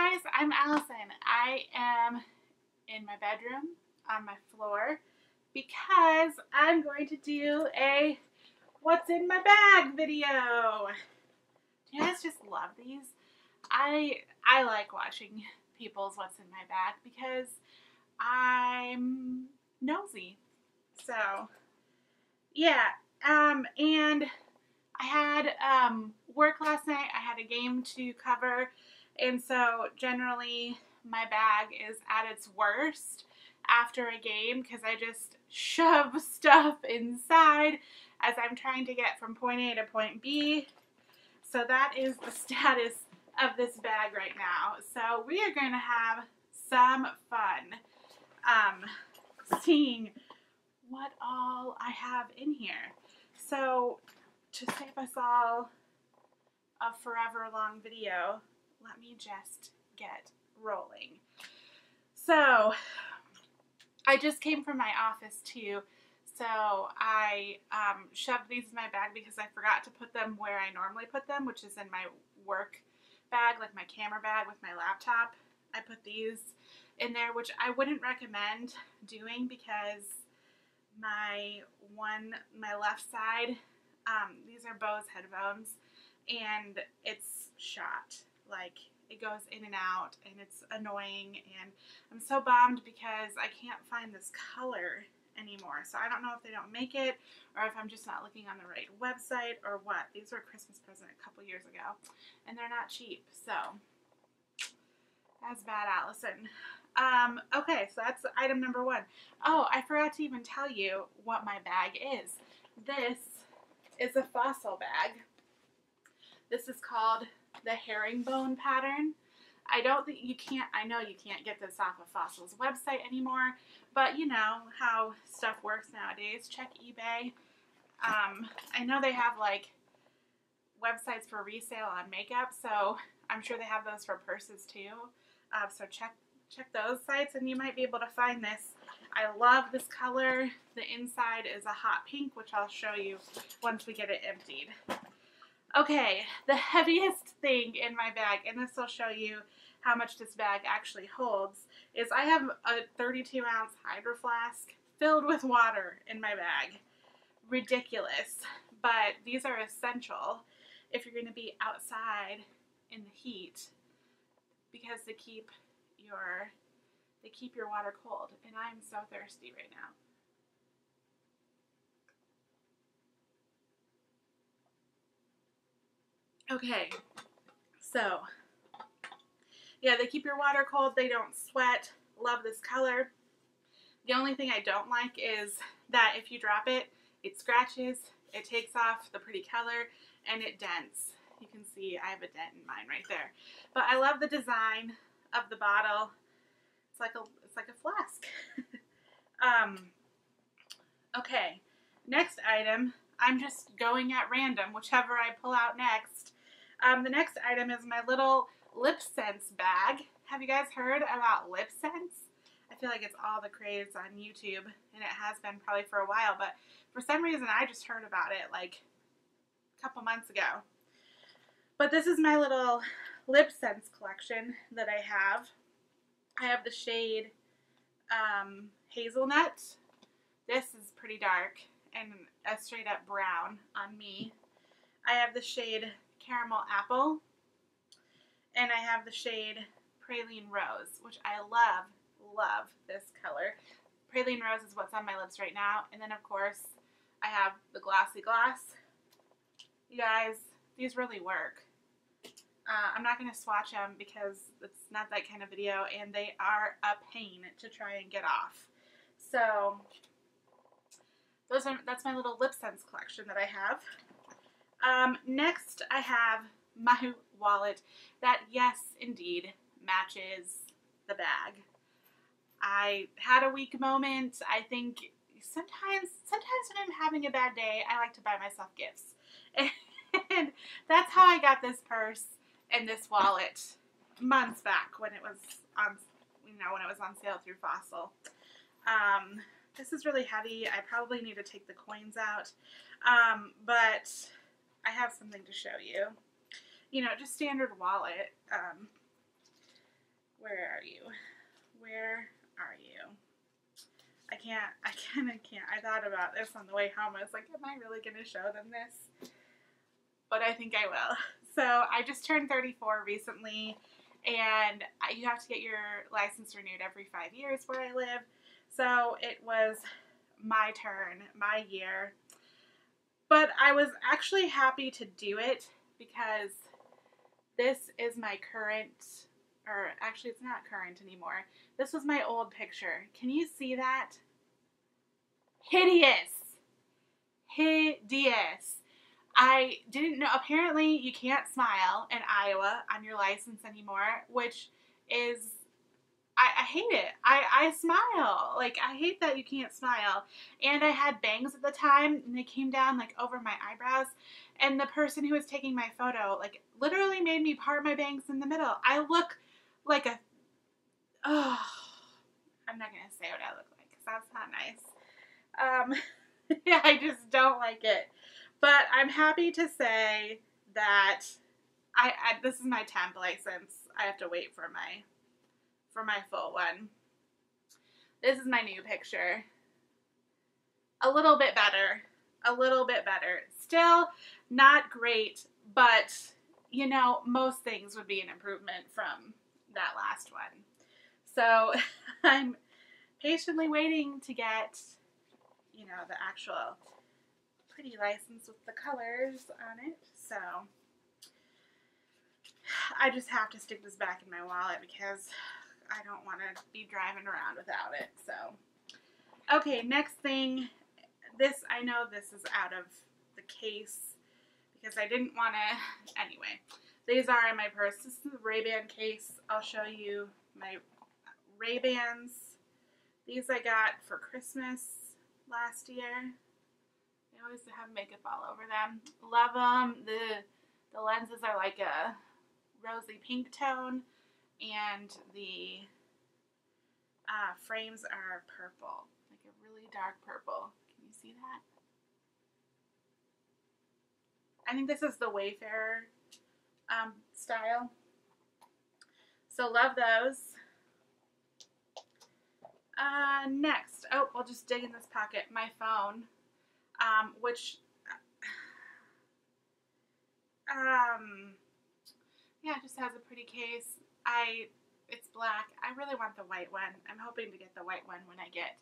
guys, I'm Allison. I am in my bedroom on my floor because I'm going to do a what's in my bag video. Do you guys just love these? I like watching people's what's in my bag because I'm nosy. So yeah, and I had work last night. I had a game to cover, and so generally my bag is at its worst after a game because I just shove stuff inside as I'm trying to get from point A to point B. So that is the status of this bag right now. So we are going to have some fun seeing what all I have in here. So to save us all a forever long video, let me just get rolling. So I just came from my office too, so I shoved these in my bag because I forgot to put them where I normally put them, which is in my work bag, like my camera bag with my laptop. I put these in there, which I wouldn't recommend doing because my left side, these are Bose headphones, and it's shot. Like, it goes in and out, and it's annoying, and I'm so bummed because I can't find this color anymore. So I don't know if they don't make it, or if I'm just not looking on the right website, or what. These were a Christmas present a couple years ago, and they're not cheap, so that's bad, Allison. Okay, so that's item number one. Oh, I forgot to even tell you what my bag is. This is a fossil bag. This is called the herringbone pattern. I don't think you can't, I know you can't get this off of Fossil's website anymore, but you know how stuff works nowadays. Check eBay. I know they have like websites for resale on makeup, so I'm sure they have those for purses too. So check those sites and you might be able to find this. I love this color. The inside is a hot pink, which I'll show you once we get it emptied. Okay, the heaviest thing in my bag, and this will show you how much this bag actually holds, is I have a 32-ounce hydro flask filled with water in my bag. Ridiculous, but these are essential if you're going to be outside in the heat because they keep your water cold, and I'm so thirsty right now. Okay, so yeah, they keep your water cold, they don't sweat. Love this color. The only thing I don't like is that if you drop it, it scratches, it takes off the pretty color, and it dents. You can see I have a dent in mine right there. But I love the design of the bottle. It's like a flask. Okay, next item. I'm just going at random, whichever I pull out next. The next item is my little lip sense bag. Have you guys heard about lip sense? I feel like it's all the craze on YouTube, and it has been probably for a while, but for some reason I just heard about it like a couple months ago. But this is my little lip sense collection that I have. I have the shade Hazelnut. This is pretty dark and a straight up brown on me. I have the shade Caramel Apple, and I have the shade Praline Rose, which I love this color. Praline Rose is what's on my lips right now, and then of course I have the Glossy Gloss. You guys, these really work. I'm not going to swatch them because it's not that kind of video, and they are a pain to try and get off. So that's my little lip sense collection that I have. Next I have my wallet that, yes, indeed, matches the bag. I had a weak moment. I think sometimes when I'm having a bad day, I like to buy myself gifts. And that's how I got this purse and this wallet months back when it was on, when it was on sale through Fossil. This is really heavy. I probably need to take the coins out, but I have something to show you. You know, just standard wallet. kind of can't. I thought about this on the way home. I was like, am I really going to show them this? But I think I will. So I just turned 34 recently, and you have to get your license renewed every 5 years where I live. So it was my turn, my year. But I was actually happy to do it because this is my current, or actually it's not current anymore. This was my old picture. Can you see that? Hideous. Hideous. I didn't know, apparently you can't smile in Iowa on your license anymore, which is, I hate it. I smile. Like, I hate that you can't smile. And I had bangs at the time, and they came down, like, over my eyebrows. And the person who was taking my photo, like, literally made me part my bangs in the middle. I look like a, oh, I'm not going to say what I look like, because that's not nice. Yeah, I just don't like it. But I'm happy to say that this is my temp license. I have to wait for my full one. This is my new picture. A little bit better. A little bit better. Still not great, but, you know, most things would be an improvement from that last one. So I'm patiently waiting to get, you know, the actual pretty license with the colors on it. So I just have to stick this back in my wallet because I don't want to be driving around without it. So, okay, next thing. This, I know this is out of the case because I didn't want to, anyway. These are in my purse. This is the Ray-Ban case. I'll show you my Ray-Bans. These I got for Christmas last year. They always have makeup all over them. Love them. The lenses are like a rosy pink tone, and the frames are purple, like a really dark purple. Can you see that? I think this is the Wayfarer style. So love those. Next, oh, I'll just dig in this pocket. My phone, which, yeah, it just has a pretty case. It's black. I really want the white one. I'm hoping to get the white one when I get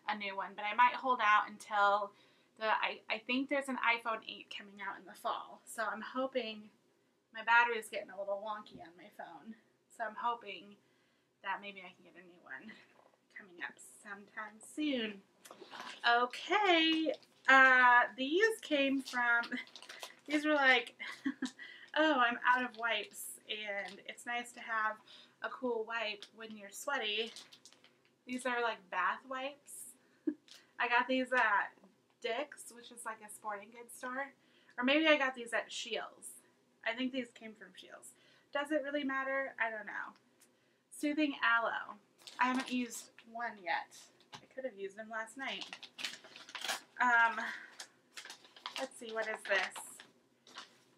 a new one, but I might hold out until I think there's an iPhone 8 coming out in the fall. So I'm hoping, my battery is getting a little wonky on my phone. So I'm hoping that maybe I can get a new one coming up sometime soon. Okay, these came from, these were like, oh, I'm out of wipes, and it's nice to have a cool wipe when you're sweaty. These are like bath wipes. I got these at Dick's, which is like a sporting goods store. Or maybe I got these at Scheels. I think these came from Scheels. Does it really matter? I don't know. Soothing Aloe. I haven't used one yet. I could have used them last night. Let's see, what is this?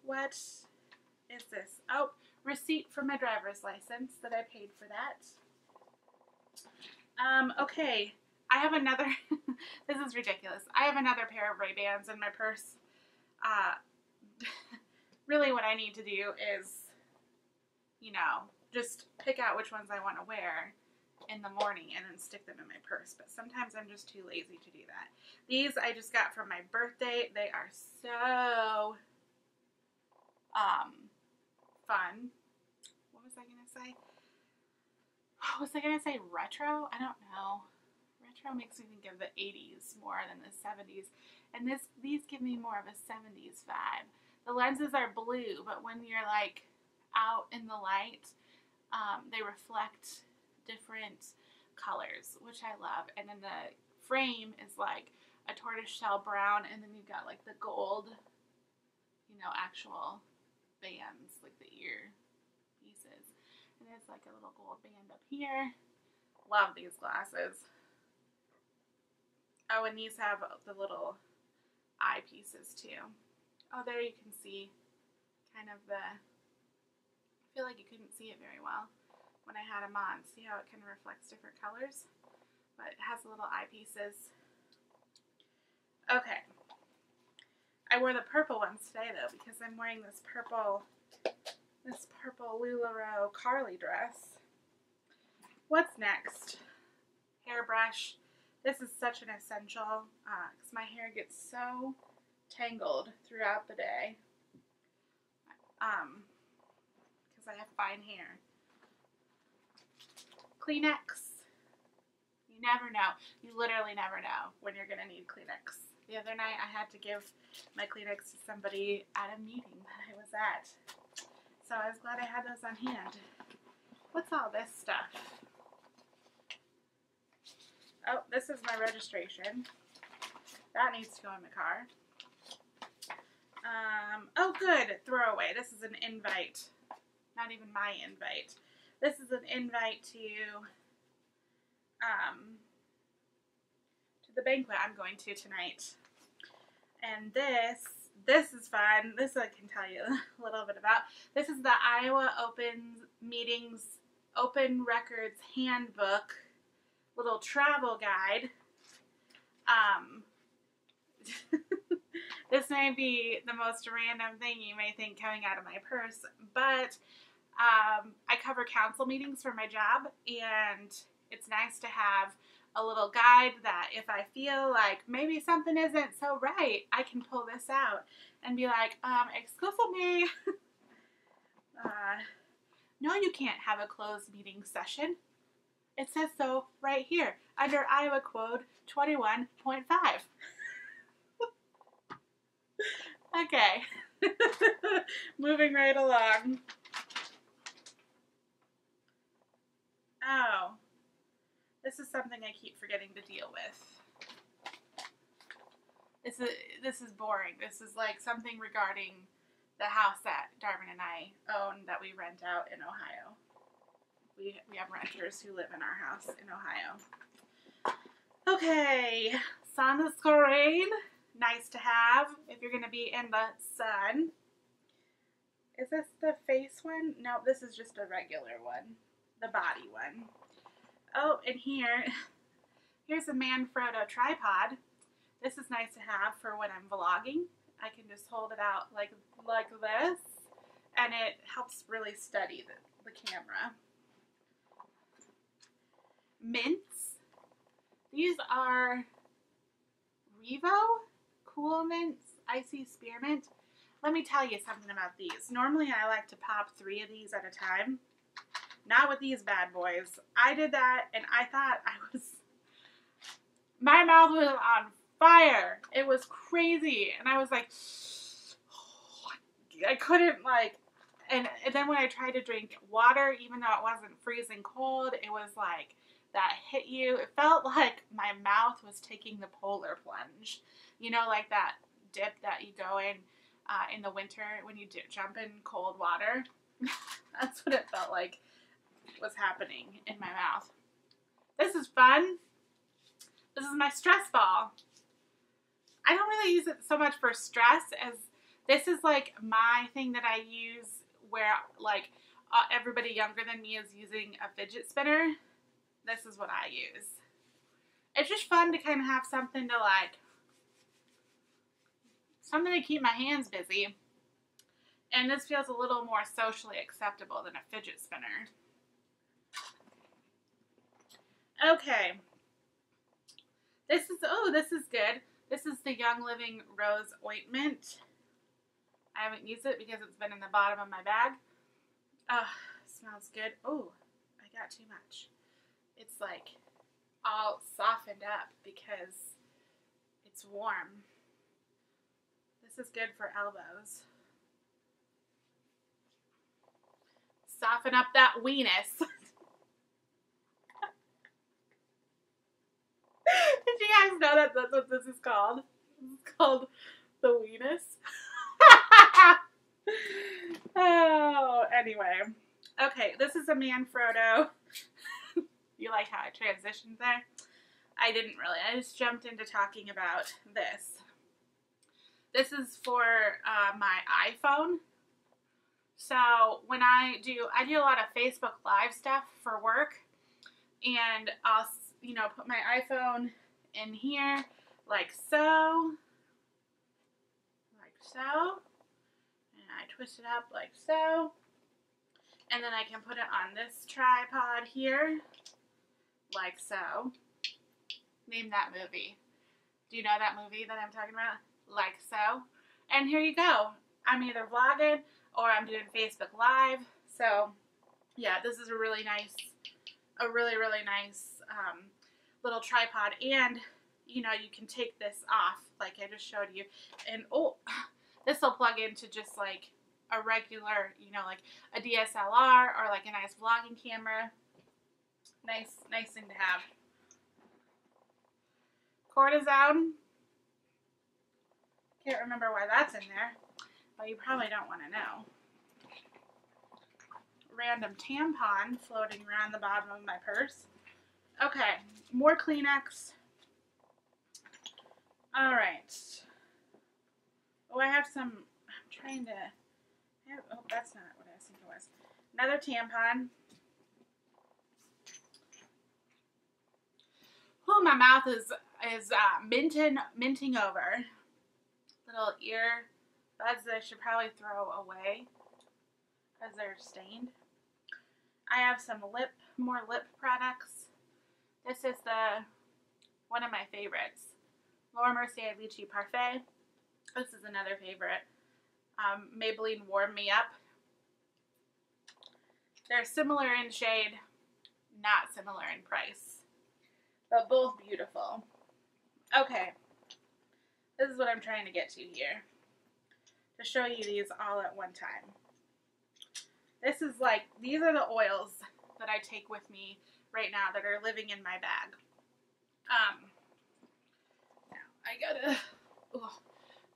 What is this? Oh, receipt for my driver's license that I paid for that. Okay, I have another, this is ridiculous. I have another pair of Ray-Bans in my purse. Really what I need to do is, you know, just pick out which ones I want to wear in the morning and then stick them in my purse. But sometimes I'm just too lazy to do that. These I just got for my birthday. They are so fun. What was I going to say? Was I going to say retro? I don't know. Retro makes me think of the 80s more than the 70s. And these give me more of a 70s vibe. The lenses are blue, but when you're like out in the light, they reflect different colors, which I love. And then the frame is like a tortoiseshell brown, and then you've got like the gold, you know, actual bands, like the ear pieces. And there's like a little gold band up here. Love these glasses. Oh, and these have the little eye pieces too. Oh, there you can see kind of the, I feel like you couldn't see it very well when I had them on. See how it kind of reflects different colors? but it has little eyepieces. Okay. I wore the purple ones today though because I'm wearing this purple LuLaRoe Carly dress. What's next? Hairbrush. This is such an essential because my hair gets so tangled throughout the day because I have fine hair. Kleenex. You never know. You literally never know when you're going to need Kleenex. The other night I had to give my Kleenex to somebody at a meeting that I was at. So I was glad I had those on hand. What's all this stuff? Oh, this is my registration. That needs to go in the car. Oh good, throwaway. This is an invite. Not even my invite. This is an invite to the banquet I'm going to tonight. And this is fun. This I can tell you a little bit about. This is the Iowa Open Meetings Open Records Handbook, little travel guide. This may be the most random thing you may think coming out of my purse, but I cover council meetings for my job, and it's nice to have a little guide that if I feel like maybe something isn't so right, I can pull this out and be like, excuse me, no, you can't have a closed meeting session. It says so right here under Iowa Code 21.5. Okay, moving right along. Oh, this is something I keep forgetting to deal with. This is boring. This is like something regarding the house that Darvin and I own that we rent out in Ohio. We have renters who live in our house in Ohio. Okay, sunscreen. Nice to have if you're going to be in the sun. Is this the face one? No, this is just a regular one. The body one. Oh, and here's a Manfrotto tripod. This is nice to have for when I'm vlogging. I can just hold it out like this, and it helps really steady the camera. Mints. These are Revo Cool Mints Icy Spearmint. Let me tell you something about these. Normally I like to pop 3 of these at a time. Not with these bad boys. I did that and I thought my mouth was on fire. It was crazy. And I was like, I couldn't and then when I tried to drink water, even though it wasn't freezing cold, it was like, that hit you. It felt like my mouth was taking the polar plunge. You know, like that dip that you go in the winter when you jump in cold water. That's what it felt like was happening in my mouth. This is fun. This is my stress ball. I don't really use it so much for stress as this is like my thing that I use where like everybody younger than me is using a fidget spinner. This is what I use. It's just fun to kind of have something to keep my hands busy. And this feels a little more socially acceptable than a fidget spinner. Okay. This is good. This is the Young Living Rose Ointment. I haven't used it because it's been in the bottom of my bag. Oh, smells good. Oh, I got too much. It's like all softened up because it's warm. This is good for elbows. Soften up that weenus. Did you guys know that that's what this is called? It's called the weenus. Oh, anyway. Okay, this is a Manfrotto. You like how I transitioned there? I didn't really. I just jumped into talking about this. This is for my iPhone. So when I do a lot of Facebook Live stuff for work, and you know, put my iPhone in here like so. Like so. And I twist it up like so. And then I can put it on this tripod here, like so. Name that movie. Do you know that movie that I'm talking about? Like so. And here you go. I'm either vlogging or I'm doing Facebook Live. So, yeah, this is a really nice little tripod. And, you know, you can take this off, like I just showed you. And, oh, this will plug into just like a regular, you know, like a DSLR or like a nice vlogging camera. Nice thing to have. Cortisone. Can't remember why that's in there, but you probably don't want to know. Random tampon floating around the bottom of my purse. Okay, more Kleenex. All right. Oh, I have some, I'm trying to, oh, that's not what I was thinking it was. Another tampon. Oh, my mouth is minting over. Little ear buds that I should probably throw away because they're stained. I have some more lip products. This is one of my favorites. Laura Mercier Lychee Parfait. This is another favorite. Maybelline Warm Me Up. They're similar in shade, not similar in price, but both beautiful. Okay, this is what I'm trying to get to here, to show you these all at one time. This is like, these are the oils that I take with me right now that are living in my bag. Now I gotta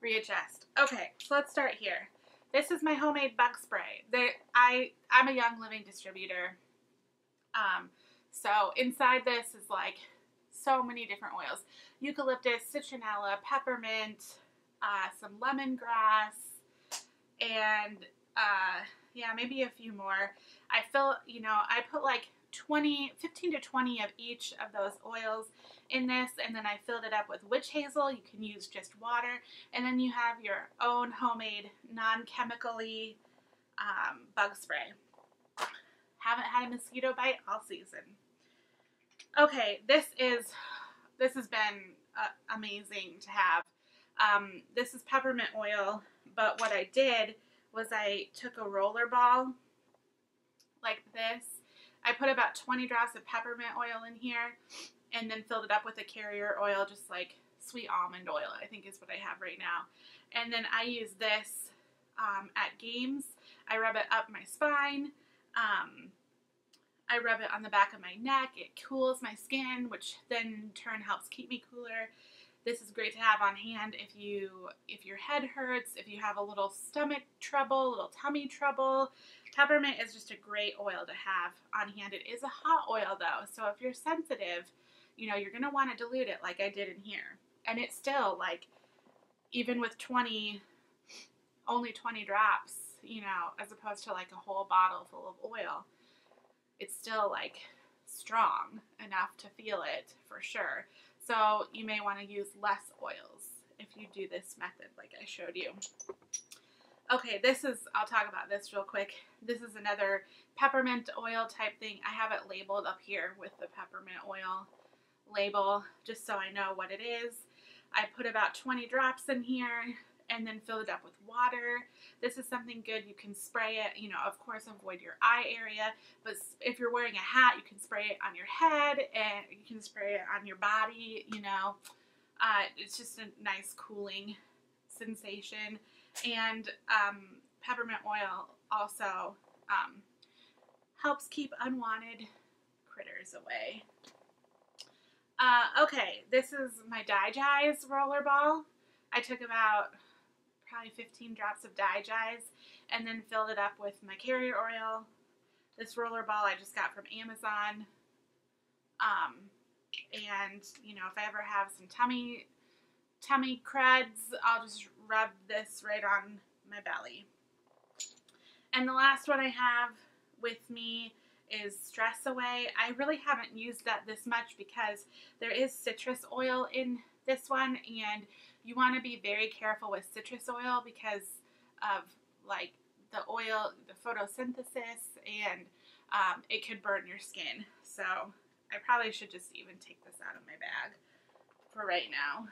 readjust. Okay, so let's start here. This is my homemade bug spray. I'm a Young Living Distributor. So inside this is like so many different oils. Eucalyptus, citronella, peppermint, some lemongrass, and yeah, maybe a few more. I put like 15 to 20 of each of those oils in this, and then I filled it up with witch hazel. You can use just water, and then you have your own homemade non-chemically bug spray. Haven't had a mosquito bite all season. Okay, this has been amazing to have. This is peppermint oil, but what I did was I took a roller ball like this. I put about 20 drops of peppermint oil in here and then filled it up with a carrier oil, just like sweet almond oil, I think is what I have right now. And then I use this at games. I rub it up my spine. I rub it on the back of my neck. It cools my skin, which then in turn helps keep me cooler. This is great to have on hand if your head hurts, if you have a little stomach trouble, a little tummy trouble. Peppermint is just a great oil to have on hand. It is a hot oil though, so if you're sensitive, you know, you're going to want to dilute it like I did in here. And it's still like, even with only 20 drops, you know, as opposed to like a whole bottle full of oil, it's still like strong enough to feel it for sure. So you may want to use less oils if you do this method like I showed you. Okay, I'll talk about this real quick. This is another peppermint oil type thing. I have it labeled up here with the peppermint oil label, just so I know what it is. I put about 20 drops in here and then fill it up with water. This is something good. You can spray it, you know, of course avoid your eye area, but if you're wearing a hat, you can spray it on your head and you can spray it on your body, you know. It's just a nice cooling sensation. And peppermint oil also helps keep unwanted critters away. Okay, this is my Digize roller ball. I took about probably 15 drops of Digize and then filled it up with my carrier oil. This roller ball I just got from Amazon. And, you know, if I ever have some tummy creds, I'll just rub this right on my belly. And the last one I have with me is Stress Away. I really haven't used that this much because there is citrus oil in this one, and you want to be very careful with citrus oil because of like the oil, the photosynthesis, and it could burn your skin. So I probably should just even take this out of my bag for right now.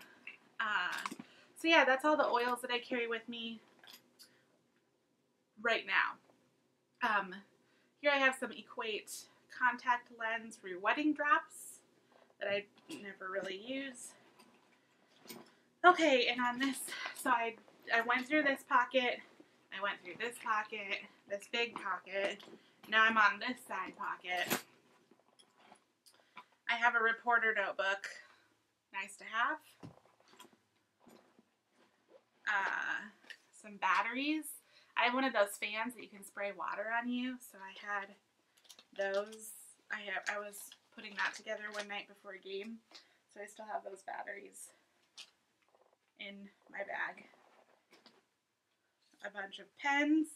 So yeah, that's all the oils that I carry with me right now. Here I have some Equate contact lens re-wetting drops that I never really use. Okay, and on this, so I went through this pocket, I went through this pocket, this big pocket, now I'm on this side pocket. I have a reporter notebook, nice to have. Some batteries. I have one of those fans that you can spray water on you, so I had those. I was putting that together one night before a game, so I still have those batteries in my bag. A bunch of pens,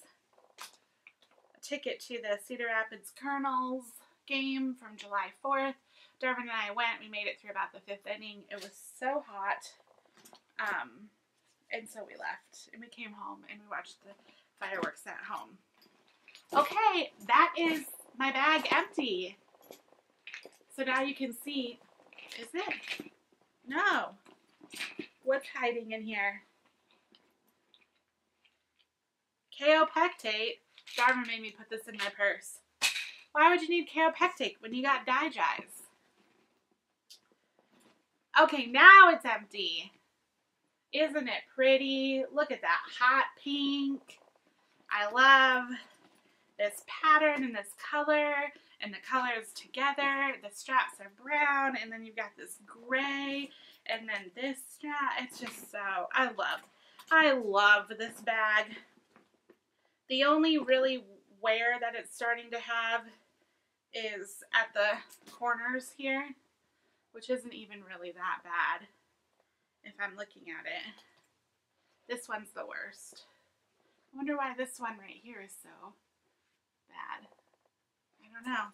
a ticket to the Cedar Rapids Colonels game from July 4th. Darvin and I went. We made it through about the 5th inning. It was so hot, and so we left, and we came home, and we watched the fireworks at home. Okay, that is my bag empty. So now you can see, is it? No. What's hiding in here? Kaopectate. Darvin made me put this in my purse. Why would you need kaopectate when you got digize? Okay, now it's empty. Isn't it pretty? Look at that hot pink. I love this pattern and this color and the colors together. The straps are brown and then you've got this gray and then this strap. It's just so, I love this bag. The only really wear that it's starting to have is at the corners here, which isn't even really that bad if I'm looking at it. This one's the worst. I wonder why this one right here is so bad. I don't know.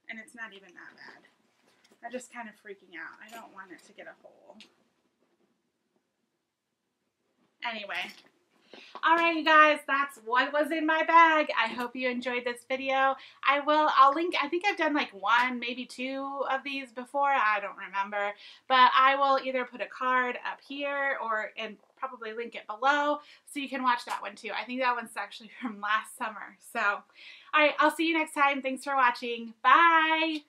And it's not even that bad. I'm just kind of freaking out. I don't want it to get a hole. Anyway. Alright, you guys, that's what was in my bag. I hope you enjoyed this video. I'll link, I think I've done like one, maybe two of these before. I don't remember. But I will either put a card up here and probably link it below so you can watch that one too. I think that one's actually from last summer. So, alright, I'll see you next time. Thanks for watching. Bye!